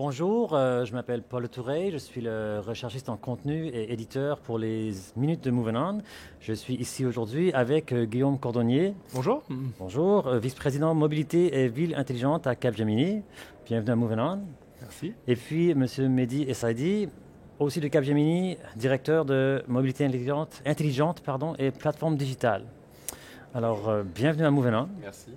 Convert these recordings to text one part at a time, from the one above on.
Bonjour, je m'appelle Paul Touré, je suis le recherchiste en contenu et éditeur pour les Minutes de Moving On. Je suis ici aujourd'hui avec Guillaume Cordonnier. Bonjour. Bonjour, vice-président mobilité et ville intelligente à Capgemini. Bienvenue à Moving On. Merci. Et puis Monsieur Mehdi Essaidi, aussi de Capgemini, directeur de mobilité intelligente et plateforme digitale. Alors, bienvenue à Moving On. Merci.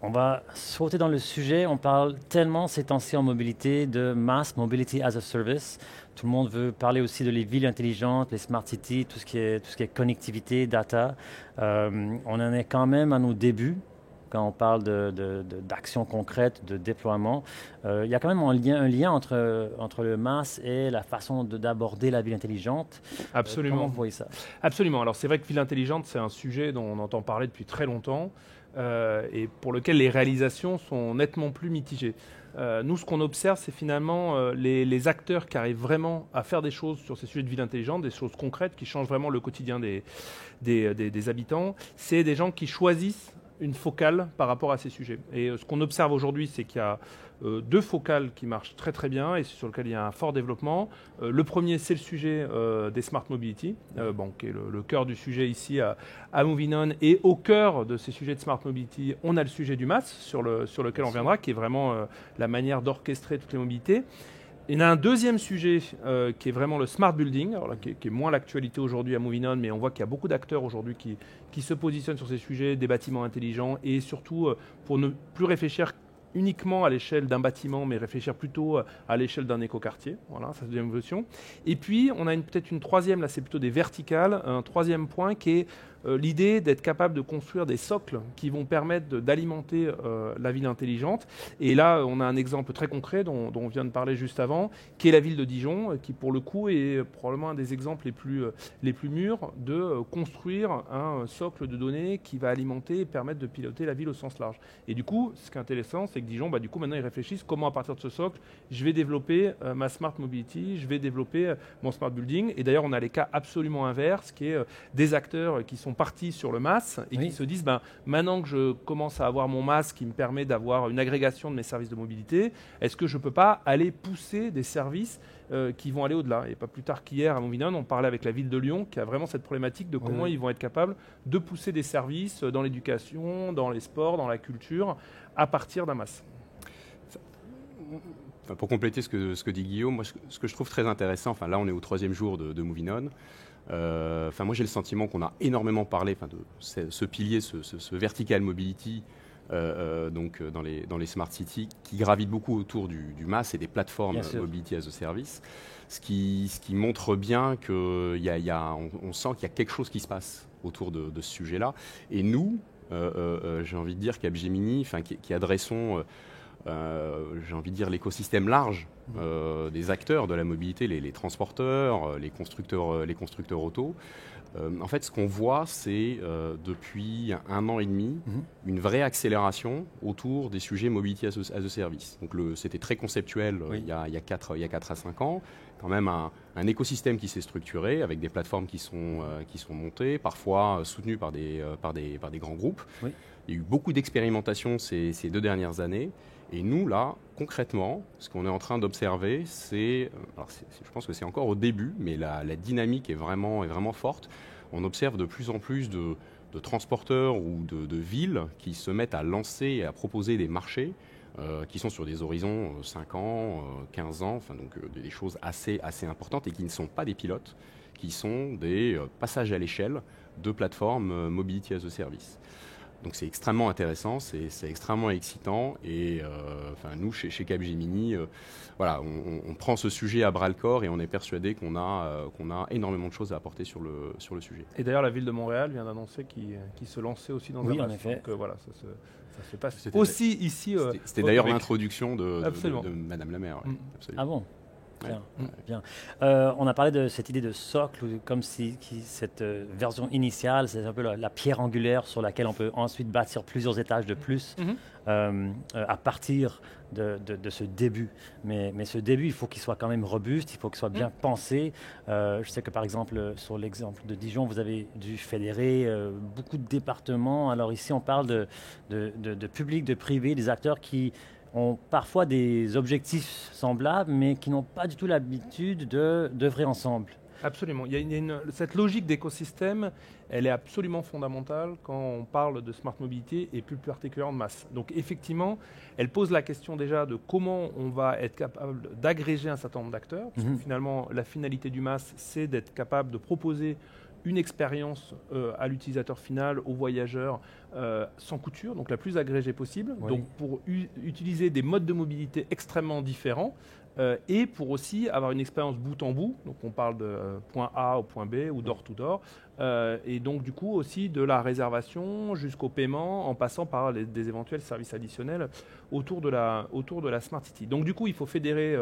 On va sauter dans le sujet. On parle tellement ces temps-ci en mobilité de Mass Mobility as a Service. Tout le monde veut parler aussi de les villes intelligentes, les smart cities, tout ce qui est connectivité, data. On en est quand même à nos débuts quand on parle d'actions concrètes, de déploiement. Il y a quand même un lien entre le Mass et la façon d'aborder la ville intelligente. Absolument. Comment vous voyez ça? Absolument. Alors c'est vrai que ville intelligente, c'est un sujet dont on entend parler depuis très longtemps. Et pour lequel les réalisations sont nettement plus mitigées. Nous, ce qu'on observe, c'est finalement les acteurs qui arrivent vraiment à faire des choses sur ces sujets de ville intelligente, des choses concrètes qui changent vraiment le quotidien des habitants. C'est des gens qui choisissent une focale par rapport à ces sujets. Et ce qu'on observe aujourd'hui, c'est qu'il y a deux focales qui marchent très très bien et sur lesquelles il y a un fort développement. Le premier, c'est le sujet des smart mobility, qui est le cœur du sujet ici à Moving On. Et au cœur de ces sujets de smart mobility, on a le sujet du MaaS sur lequel on viendra, qui est vraiment la manière d'orchestrer toutes les mobilités. Il y a un deuxième sujet qui est vraiment le smart building, alors là, qui est moins l'actualité aujourd'hui à Moving On, mais on voit qu'il y a beaucoup d'acteurs aujourd'hui qui se positionnent sur ces sujets, des bâtiments intelligents, et surtout pour ne plus réfléchir uniquement à l'échelle d'un bâtiment, mais réfléchir plutôt à l'échelle d'un écoquartier. Voilà, ça c'est la deuxième version. Et puis, on a peut-être une troisième, là c'est plutôt des verticales, un troisième point qui est l'idée d'être capable de construire des socles qui vont permettre d'alimenter la ville intelligente. Et là, on a un exemple très concret dont on vient de parler juste avant, qui est la ville de Dijon, qui pour le coup est probablement un des exemples les plus mûrs de construire un socle de données qui va alimenter et permettre de piloter la ville au sens large. Et du coup, ce qui est intéressant, c'est que Dijon, du coup, maintenant, ils réfléchissent comment, à partir de ce socle, je vais développer ma smart mobility, je vais développer mon smart building. Et d'ailleurs, on a les cas absolument inverses, qui est des acteurs qui sont partis sur le MaaS et qui se disent, maintenant que je commence à avoir mon MaaS qui me permet d'avoir une agrégation de mes services de mobilité, est-ce que je ne peux pas aller pousser des services qui vont aller au-delà? Et pas plus tard qu'hier, à Moving On, on parlait avec la ville de Lyon, qui a vraiment cette problématique de comment ils vont être capables de pousser des services dans l'éducation, dans les sports, dans la culture, à partir d'un MaaS. Enfin, pour compléter ce que dit Guillaume, moi, ce que je trouve très intéressant, là on est au 3e jour de Moving On, moi j'ai le sentiment qu'on a énormément parlé de ce pilier, ce vertical mobility, dans les smart cities, qui gravitent beaucoup autour du MaaS et des plateformes mobility as a service, ce qui montre bien qu'on sent qu'il y a quelque chose qui se passe autour de ce sujet-là. Et nous, j'ai envie de dire Capgemini, qui adressons j'ai envie de dire l'écosystème large des acteurs de la mobilité, les transporteurs, les constructeurs auto. En fait, ce qu'on voit, c'est depuis 1 an et demi, une vraie accélération autour des sujets mobility as a service. Donc c'était très conceptuel il y a 4 à 5 ans. Quand même un écosystème qui s'est structuré avec des plateformes qui sont montées, parfois soutenues par des grands groupes. Oui. Il y a eu beaucoup d'expérimentation ces 2 dernières années. Et nous, là, concrètement, ce qu'on est en train d'observer, je pense que c'est encore au début, mais la dynamique est vraiment forte. On observe de plus en plus de transporteurs ou de villes qui se mettent à lancer et à proposer des marchés qui sont sur des horizons 5 ans, 15 ans, donc des choses assez importantes et qui ne sont pas des pilotes, qui sont des passages à l'échelle de plateformes mobility as a service. Donc c'est extrêmement intéressant, c'est extrêmement excitant et nous chez Capgemini, on prend ce sujet à bras le corps et on est persuadé qu'on a énormément de choses à apporter sur le sujet. Et d'ailleurs la ville de Montréal vient d'annoncer qu'il se lançait aussi dans un MaaS. En effet. Donc ça se passe aussi ici. C'était d'ailleurs l'introduction de Madame la maire. Absolument. Ah bon? Bien. On a parlé de cette idée de socle, comme si cette version initiale, c'est un peu la pierre angulaire sur laquelle on peut ensuite bâtir plusieurs étages de plus à partir de ce début. Mais ce début, il faut qu'il soit quand même robuste, il faut qu'il soit bien pensé. Je sais que par exemple, sur l'exemple de Dijon, vous avez dû fédérer beaucoup de départements. Alors ici, on parle de public, de privé, des acteurs qui ont parfois des objectifs semblables, mais qui n'ont pas du tout l'habitude d'œuvrer ensemble. Absolument. Cette logique d'écosystème, elle est absolument fondamentale quand on parle de smart mobilité et plus particulièrement de masse. Donc effectivement, elle pose la question déjà de comment on va être capable d'agréger un certain nombre d'acteurs, parce que finalement, la finalité du mass, c'est d'être capable de proposer une expérience à l'utilisateur final, au voyageur, sans couture, donc la plus agrégée possible, donc pour utiliser des modes de mobilité extrêmement différents, et pour aussi avoir une expérience bout en bout, donc on parle de point A au point B ou door to door, et donc du coup aussi de la réservation jusqu'au paiement en passant par des éventuels services additionnels autour de la Smart City. Donc du coup il faut fédérer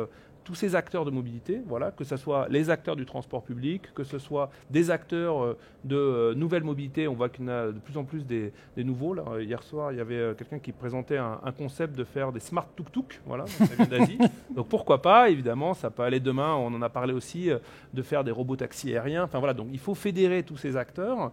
tous ces acteurs de mobilité, voilà, que ce soit les acteurs du transport public, que ce soit des acteurs de nouvelles mobilités. On voit qu'il y en a de plus en plus des nouveaux. Là, hier soir, il y avait quelqu'un qui présentait un concept de faire des smart tuk-tuk, voilà, ça vient d'Asie. Donc pourquoi pas, évidemment, ça peut aller demain. On en a parlé aussi de faire des robots taxis aériens. Enfin voilà, donc il faut fédérer tous ces acteurs.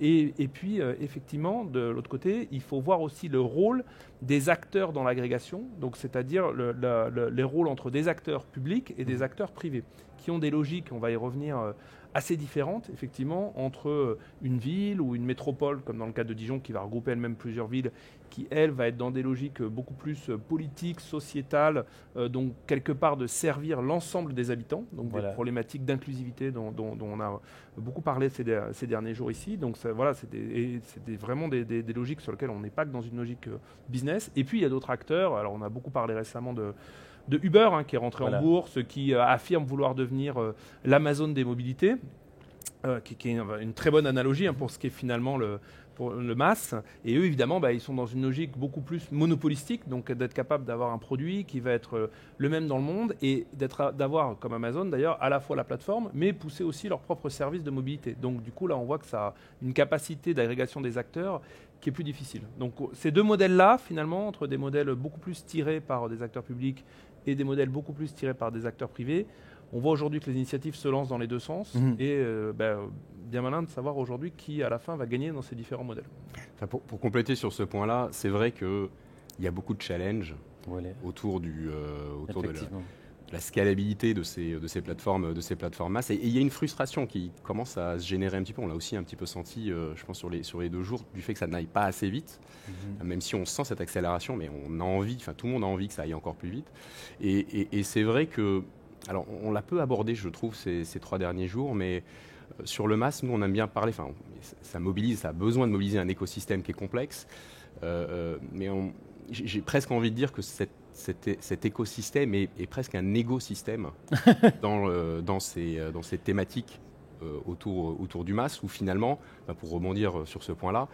Et puis, effectivement, de l'autre côté, il faut voir aussi le rôle des acteurs dans l'agrégation, donc c'est-à-dire les rôles entre des acteurs publics et des acteurs privés, qui ont des logiques, on va y revenir, assez différentes, effectivement, entre une ville ou une métropole, comme dans le cas de Dijon, qui va regrouper elle-même plusieurs villes, qui, elle, va être dans des logiques beaucoup plus politiques, sociétales, donc quelque part de servir l'ensemble des habitants, donc des problématiques d'inclusivité dont on a beaucoup parlé ces derniers jours ici. Donc voilà, c'est vraiment des logiques sur lesquelles on n'est pas que dans une logique business. Et puis il y a d'autres acteurs, alors on a beaucoup parlé récemment de Uber, qui est rentré en bourse, qui affirme vouloir devenir l'Amazon des mobilités, qui est une très bonne analogie pour ce qui est finalement pour le mass. Et eux, évidemment, ils sont dans une logique beaucoup plus monopolistique, donc d'être capable d'avoir un produit qui va être le même dans le monde et d'avoir, comme Amazon d'ailleurs, à la fois la plateforme, mais pousser aussi leurs propres services de mobilité. Donc du coup, là, on voit que ça a une capacité d'agrégation des acteurs qui est plus difficile. Donc ces deux modèles-là, finalement, entre des modèles beaucoup plus tirés par des acteurs publics et des modèles beaucoup plus tirés par des acteurs privés, on voit aujourd'hui que les initiatives se lancent dans les deux sens et bien malin de savoir aujourd'hui qui, à la fin, va gagner dans ces différents modèles. Enfin, pour compléter sur ce point-là, c'est vrai qu'il y a beaucoup de challenges autour de la scalabilité de ces plateformes mass. Et il y a une frustration qui commence à se générer un petit peu. On l'a aussi un petit peu senti, je pense, sur les 2 jours, du fait que ça n'aille pas assez vite. Même si on sent cette accélération, mais on a envie, tout le monde a envie que ça aille encore plus vite. Et c'est vrai que, alors on l'a peu abordé, je trouve, ces 3 derniers jours, mais sur le mass, nous on aime bien parler, ça a besoin de mobiliser un écosystème qui est complexe, mais j'ai presque envie de dire que cet écosystème est presque un écosystème dans ces thématiques autour du mass, où finalement, pour rebondir sur ce point-là,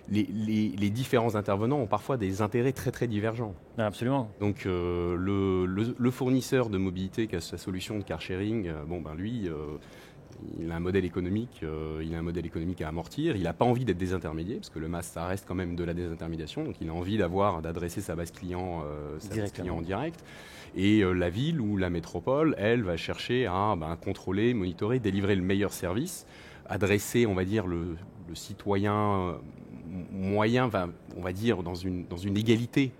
les différents intervenants ont parfois des intérêts très très divergents. Absolument. Donc le fournisseur de mobilité qui a sa solution de car sharing, lui, il a un modèle économique, à amortir. Il n'a pas envie d'être désintermédié, parce que le mass, ça reste quand même de la désintermédiation. Donc il a envie d'adresser sa base client en direct. Et la ville ou la métropole, elle, va chercher à contrôler, monitorer, délivrer le meilleur service, adresser, on va dire, le citoyen moyen, on va dire, dans une égalité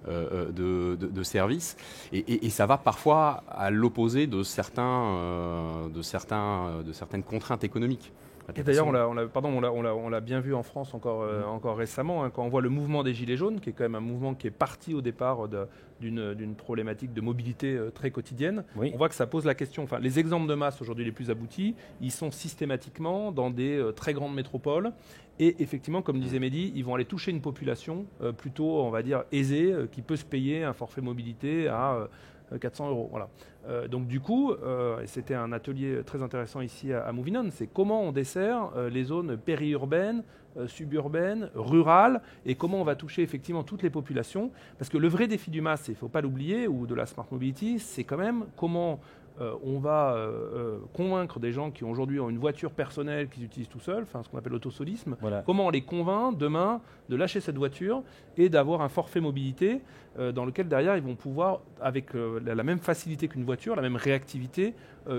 de services, et ça va parfois à l'opposé de certaines contraintes économiques. Et d'ailleurs, on l'a bien vu en France encore récemment, quand on voit le mouvement des Gilets jaunes, qui est quand même un mouvement qui est parti au départ d'une problématique de mobilité très quotidienne. On voit que ça pose la question. Enfin, les exemples de masse aujourd'hui les plus aboutis, ils sont systématiquement dans des très grandes métropoles. Et effectivement, comme disait Mehdi, ils vont aller toucher une population plutôt, on va dire, aisée, qui peut se payer un forfait mobilité à 400 €. Voilà. Donc du coup, et c'était un atelier très intéressant ici à Moving On, c'est comment on dessert les zones périurbaines, suburbaines, rurales, et comment on va toucher effectivement toutes les populations. Parce que le vrai défi du mass, il ne faut pas l'oublier, ou de la smart mobility, c'est quand même comment on va convaincre des gens qui aujourd'hui ont une voiture personnelle qu'ils utilisent tout seuls, ce qu'on appelle l'autosolisme, comment on les convainc demain de lâcher cette voiture et d'avoir un forfait mobilité dans lequel derrière ils vont pouvoir, avec la même facilité qu'une voiture, la même réactivité,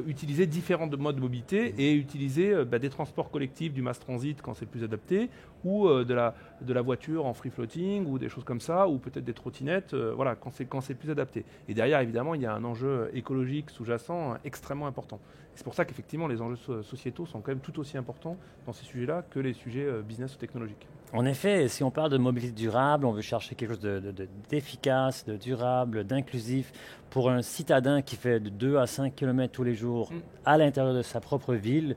utiliser différents modes de mobilité et utiliser des transports collectifs, du mass transit quand c'est le plus adapté, ou de la voiture en free floating ou des choses comme ça, ou peut-être des trottinettes, quand c'est plus adapté. Et derrière, évidemment, il y a un enjeu écologique sous-jacent extrêmement important. C'est pour ça qu'effectivement, les enjeux sociétaux sont quand même tout aussi importants dans ces sujets-là que les sujets business ou technologiques. En effet, si on parle de mobilité durable, on veut chercher quelque chose d'efficace, de durable, d'inclusif pour un citadin qui fait de 2 à 5 km tous les jours à l'intérieur de sa propre ville.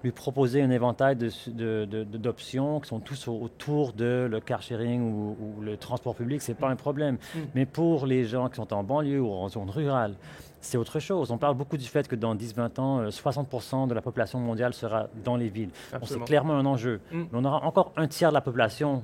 Lui proposer un éventail d'options qui sont tous autour de le car sharing ou le transport public, ce n'est pas un problème. Mais pour les gens qui sont en banlieue ou en zone rurale, c'est autre chose. On parle beaucoup du fait que dans 10-20 ans, 60% de la population mondiale sera dans les villes. Bon, c'est clairement un enjeu. Mais on aura encore un tiers de la population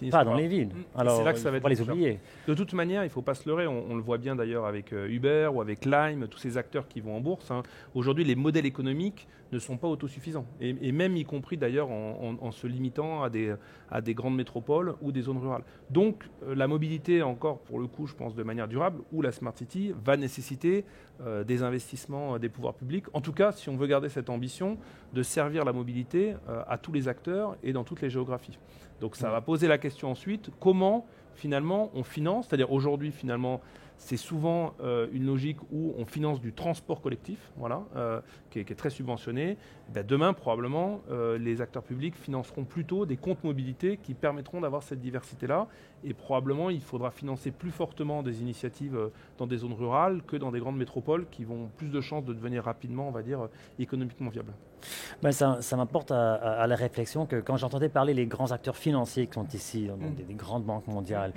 pas dans les villes. Alors, c'est là que ça va il ne faut pas les oublier. De toute manière, il ne faut pas se leurrer. On le voit bien d'ailleurs avec Uber ou avec Lime, tous ces acteurs qui vont en bourse. Aujourd'hui, les modèles économiques ne sont pas autosuffisants. Et même y compris d'ailleurs en se limitant à des grandes métropoles ou des zones rurales. Donc, la mobilité, encore pour le coup, je pense de manière durable, ou la Smart City, va nécessiter des investissements des pouvoirs publics. En tout cas, si on veut garder cette ambition de servir la mobilité à tous les acteurs et dans toutes les géographies. Donc ça va poser la question ensuite, comment finalement on finance, c'est-à-dire aujourd'hui finalement c'est souvent une logique où on finance du transport collectif, qui est très subventionné. Demain, probablement, les acteurs publics financeront plutôt des comptes mobilité qui permettront d'avoir cette diversité-là. Et probablement, il faudra financer plus fortement des initiatives dans des zones rurales que dans des grandes métropoles qui vont plus de chances de devenir rapidement, on va dire, économiquement viables. Ça m'apporte à la réflexion que quand j'entendais parler les grands acteurs financiers qui sont ici, des grandes banques mondiales,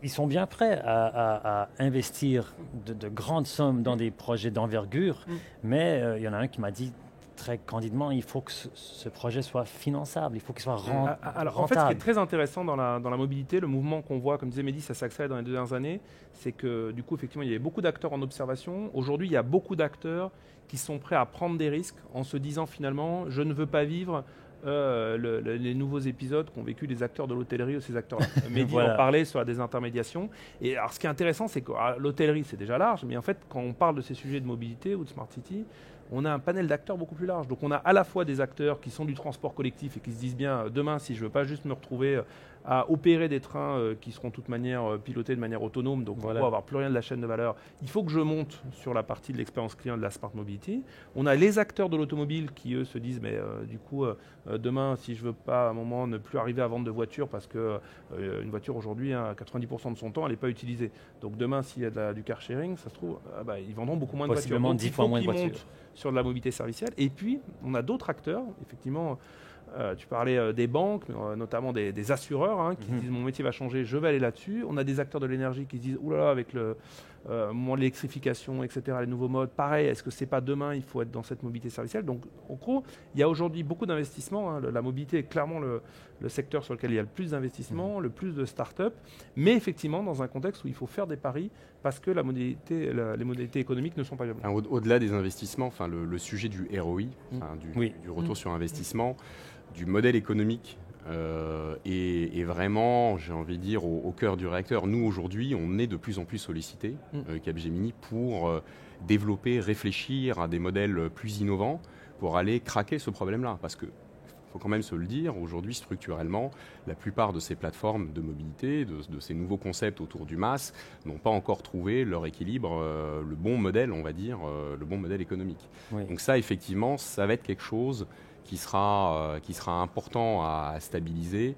ils sont bien prêts à investir de grandes sommes dans des projets d'envergure, mais il y en a un qui m'a dit très candidement, il faut que ce projet soit finançable, il faut qu'il soit rentable. Alors, en fait, ce qui est très intéressant dans la mobilité, le mouvement qu'on voit, comme disait Mehdi, ça s'accélère dans les 2 dernières années, c'est que du coup, effectivement, il y avait beaucoup d'acteurs en observation. Aujourd'hui, il y a beaucoup d'acteurs qui sont prêts à prendre des risques en se disant finalement, je ne veux pas vivre les nouveaux épisodes qu'ont vécu les acteurs de l'hôtellerie ou ces acteurs-là. Mehdi en parlait sur la désintermédiation. Et alors, ce qui est intéressant, c'est que l'hôtellerie, c'est déjà large, mais en fait, quand on parle de ces sujets de mobilité ou de Smart City, on a un panel d'acteurs beaucoup plus large. Donc on a à la fois des acteurs qui sont du transport collectif et qui se disent bien, demain, si je ne veux pas juste me retrouver à opérer des trains qui seront de toute manière pilotés de manière autonome, donc on ne va avoir plus rien de la chaîne de valeur, il faut que je monte sur la partie de l'expérience client de la Smart Mobility. On a les acteurs de l'automobile qui, eux, se disent, mais du coup, demain, si je ne veux pas à un moment ne plus arriver à vendre de voiture, parce qu'une voiture aujourd'hui, 90% de son temps, elle n'est pas utilisée. Donc demain, s'il y a du car sharing, ça se trouve, ils vendront beaucoup moins de voitures. Possiblement 10 fois moins de voitures. Sur de la mobilité servicielle. Et puis, on a d'autres acteurs, effectivement, tu parlais des banques, notamment des assureurs, qui disent mon métier va changer, je vais aller là-dessus. On a des acteurs de l'énergie qui se disent, oulala, avec l'électrification, etc., les nouveaux modes, pareil, est-ce que c'est pas demain, il faut être dans cette mobilité servicielle. Donc, en gros, il y a aujourd'hui beaucoup d'investissements. La mobilité est clairement le secteur sur lequel il y a le plus d'investissements, le plus de start-up, mais effectivement, dans un contexte où il faut faire des paris parce que les modalités économiques ne sont pas viables. Au-delà des investissements, le sujet du ROI, du retour sur investissement, du modèle économique est vraiment, j'ai envie de dire, au cœur du réacteur. Nous, aujourd'hui, on est de plus en plus sollicités, Capgemini, pour développer, réfléchir à des modèles plus innovants pour aller craquer ce problème-là. Parce que il faut quand même se le dire, aujourd'hui, structurellement, la plupart de ces plateformes de mobilité, de ces nouveaux concepts autour du MaaS, n'ont pas encore trouvé leur équilibre, le bon modèle, on va dire, le bon modèle économique. Oui. Donc ça, effectivement, ça va être quelque chose qui sera important à stabiliser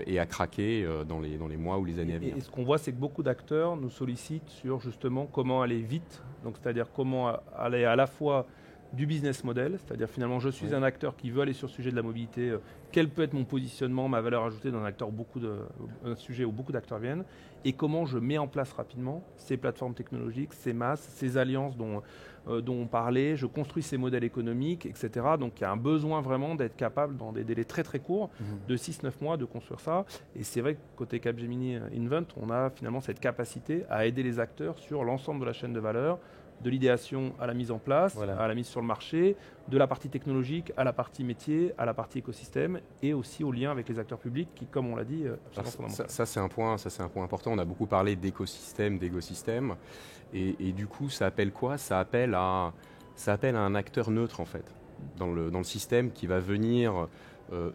et à craquer dans les mois ou les années à venir. Et ce qu'on voit, c'est que beaucoup d'acteurs nous sollicitent sur justement comment aller vite, donc c'est-à-dire comment aller à la fois du business model, c'est-à-dire finalement je suis un acteur qui veut aller sur le sujet de la mobilité, quel peut être mon positionnement, ma valeur ajoutée dans un sujet où beaucoup d'acteurs viennent, et comment je mets en place rapidement ces plateformes technologiques, ces MaaS, ces alliances dont on parlait, je construis ces modèles économiques, etc. Donc il y a un besoin vraiment d'être capable dans des délais très très courts, de 6-9 mois, de construire ça. Et c'est vrai que côté Capgemini Invent, on a finalement cette capacité à aider les acteurs sur l'ensemble de la chaîne de valeur, de l'idéation à la mise en place, à la mise sur le marché, de la partie technologique à la partie métier, à la partie écosystème et aussi au lien avec les acteurs publics qui, comme on l'a dit, absolument fondamental. Ça c'est un point important. On a beaucoup parlé d'écosystème, et du coup ça appelle quoi? Ça appelle à un acteur neutre en fait dans le système qui va venir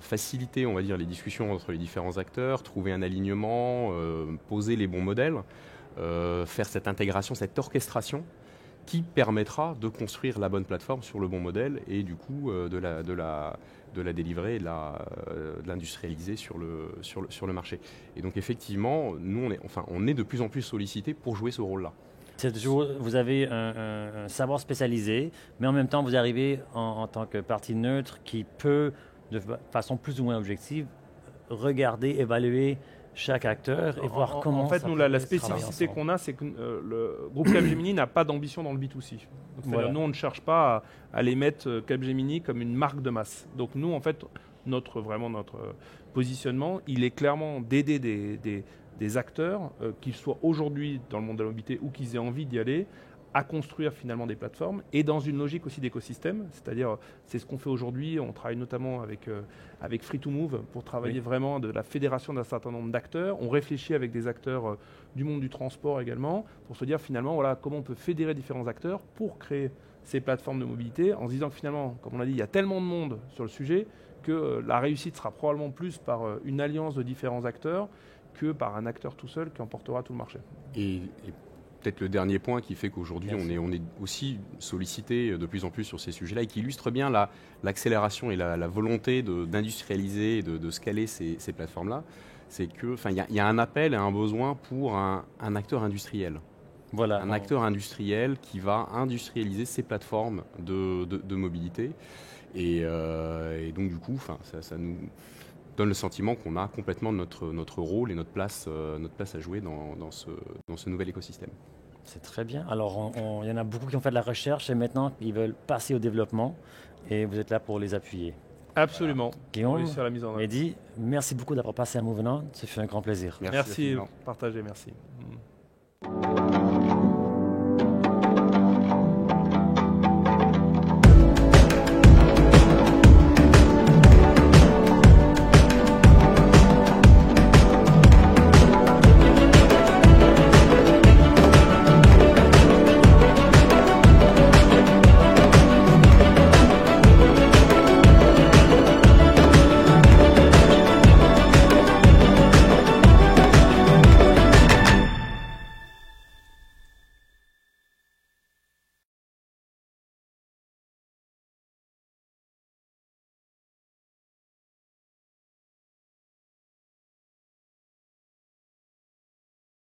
faciliter, on va dire, les discussions entre les différents acteurs, trouver un alignement, poser les bons modèles, faire cette intégration, cette orchestration qui permettra de construire la bonne plateforme sur le bon modèle et du coup de la délivrer et de l'industrialiser sur le marché. Et donc effectivement, nous on est de plus en plus sollicités pour jouer ce rôle-là. Vous avez un savoir spécialisé, mais en même temps vous arrivez en tant que partie neutre qui peut, de façon plus ou moins objective, regarder, évaluer chaque acteur et voir comment. En fait, nous, la spécificité qu'on a, c'est que le groupe Capgemini n'a pas d'ambition dans le B2C. Donc, nous, on ne cherche pas à aller mettre Capgemini comme une marque de masse. Donc nous, en fait, notre positionnement, il est clairement d'aider des acteurs, qu'ils soient aujourd'hui dans le monde de la mobilité ou qu'ils aient envie d'y aller, à construire finalement des plateformes et dans une logique aussi d'écosystème, c'est-à-dire c'est ce qu'on fait aujourd'hui, on travaille notamment avec Free2Move pour travailler vraiment de la fédération d'un certain nombre d'acteurs, on réfléchit avec des acteurs du monde du transport également pour se dire finalement voilà, comment on peut fédérer différents acteurs pour créer ces plateformes de mobilité en se disant que finalement, comme on l'a dit, il y a tellement de monde sur le sujet que la réussite sera probablement plus par une alliance de différents acteurs que par un acteur tout seul qui emportera tout le marché. Et peut-être le dernier point qui fait qu'aujourd'hui on est aussi sollicité de plus en plus sur ces sujets-là et qui illustre bien l'accélération et la volonté d'industrialiser et de scaler ces plateformes-là, c'est qu'il y a un appel et un besoin pour un acteur industriel. Voilà. Un acteur industriel qui va industrialiser ces plateformes de mobilité. Et donc du coup, ça nous donne le sentiment qu'on a complètement notre rôle et notre place à jouer dans ce nouvel écosystème. C'est très bien. Alors, il y en a beaucoup qui ont fait de la recherche et maintenant ils veulent passer au développement et vous êtes là pour les appuyer. Absolument. Guillaume, sur la mise en œuvre. Mehdi, merci beaucoup d'avoir passé à Moving On. Ça fait un grand plaisir. Merci partagé, merci.